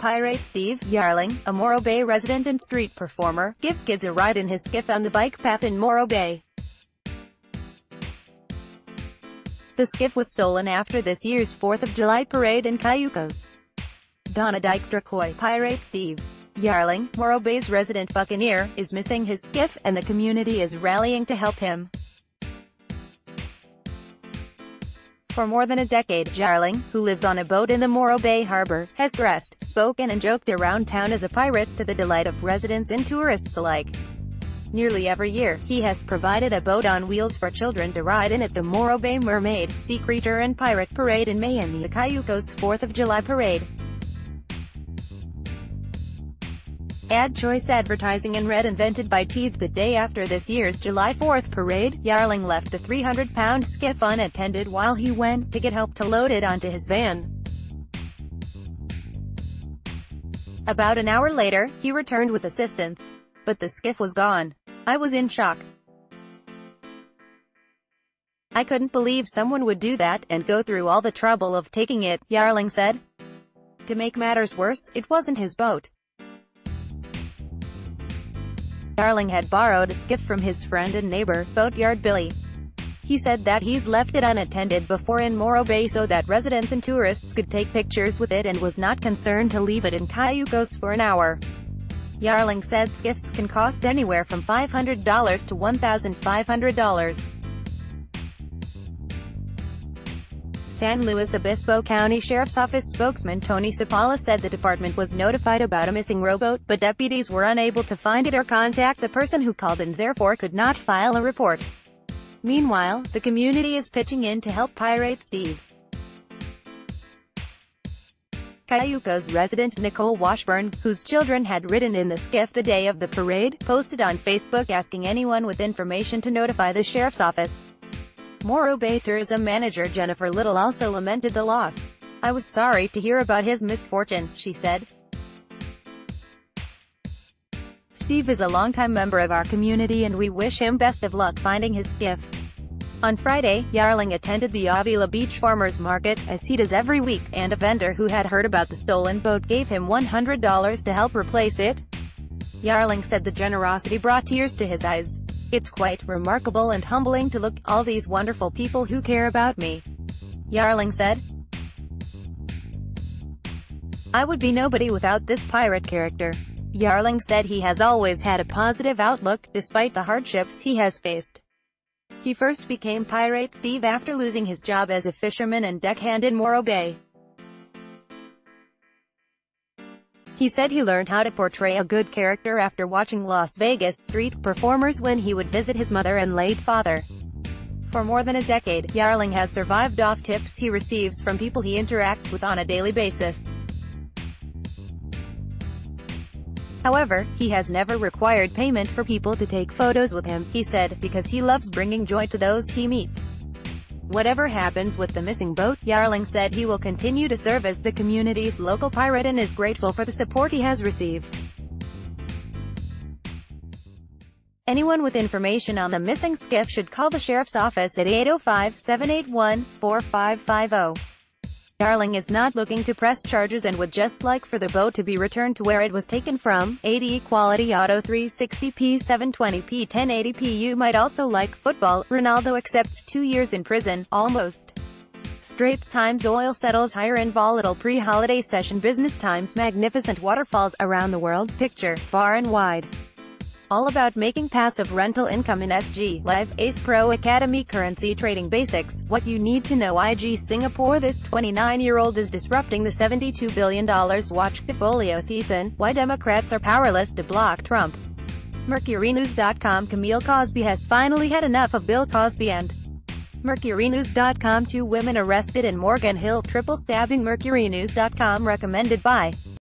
Pirate Steve Yarling, a Morro Bay resident and street performer, gives kids a ride in his skiff on the bike path in Morro Bay. The skiff was stolen after this year's 4th of July parade in Cayucos. Donna Dykstra-Coy, Pirate Steve Yarling, Morro Bay's resident buccaneer, is missing his skiff, and the community is rallying to help him. For more than a decade, Yarling, who lives on a boat in the Morro Bay harbor, has dressed, spoken and joked around town as a pirate, to the delight of residents and tourists alike. Nearly every year, he has provided a boat on wheels for children to ride in at the Morro Bay Mermaid, Sea Creature and Pirate Parade in May and the Cayucos 4th of July Parade. Ad choice advertising and red invented by Teeds. The day after this year's July 4th parade, Yarling left the 300-pound skiff unattended while he went to get help to load it onto his van. About an hour later, he returned with assistance. But the skiff was gone. I was in shock. I couldn't believe someone would do that, and go through all the trouble of taking it, Yarling said. To make matters worse, it wasn't his boat. Yarling had borrowed a skiff from his friend and neighbor, Boatyard Billy. He said that he's left it unattended before in Morro Bay so that residents and tourists could take pictures with it and was not concerned to leave it in Cayucos for an hour. Yarling said skiffs can cost anywhere from $500 to $1,500. San Luis Obispo County Sheriff's Office spokesman Tony Sapala said the department was notified about a missing rowboat, but deputies were unable to find it or contact the person who called and therefore could not file a report. Meanwhile, the community is pitching in to help Pirate Steve. Cayucos resident Nicole Washburn, whose children had ridden in the skiff the day of the parade, posted on Facebook asking anyone with information to notify the sheriff's office. Morro Bay tourism manager Jennifer Little also lamented the loss. I was sorry to hear about his misfortune, she said. Steve is a longtime member of our community and we wish him best of luck finding his skiff. On Friday, Yarling attended the Avila Beach Farmers Market, as he does every week, and a vendor who had heard about the stolen boat gave him $100 to help replace it. Yarling said the generosity brought tears to his eyes. It's quite remarkable and humbling to look all these wonderful people who care about me, Yarling said. I would be nobody without this pirate character. Yarling said he has always had a positive outlook, despite the hardships he has faced. He first became Pirate Steve after losing his job as a fisherman and deckhand in Morro Bay. He said he learned how to portray a good character after watching Las Vegas street performers when he would visit his mother and late father. For more than a decade, Yarling has survived off tips he receives from people he interacts with on a daily basis. However, he has never required payment for people to take photos with him, he said, because he loves bringing joy to those he meets. Whatever happens with the missing boat, Yarling said he will continue to serve as the community's local pirate and is grateful for the support he has received. Anyone with information on the missing skiff should call the sheriff's office at 805-781-4550. Yarling is not looking to press charges and would just like for the boat to be returned to where it was taken from. 80 Quality Auto 360p 720p 1080p. You might also like football. Ronaldo accepts 2 years in prison, almost. Straits Times. Oil settles higher in volatile pre-holiday session. Business Times. Magnificent waterfalls around the world. Picture, far and wide. All about making passive rental income in SG Live. Ace Pro Academy. Currency trading basics. What you need to know. IG Singapore. This 29-year-old is disrupting the $72 billion watch portfolio thesis. Why Democrats are powerless to block Trump. MercuryNews.com. Camille Cosby has finally had enough of Bill Cosby and MercuryNews.com. 2 women arrested in Morgan Hill triple stabbing. MercuryNews.com. Recommended by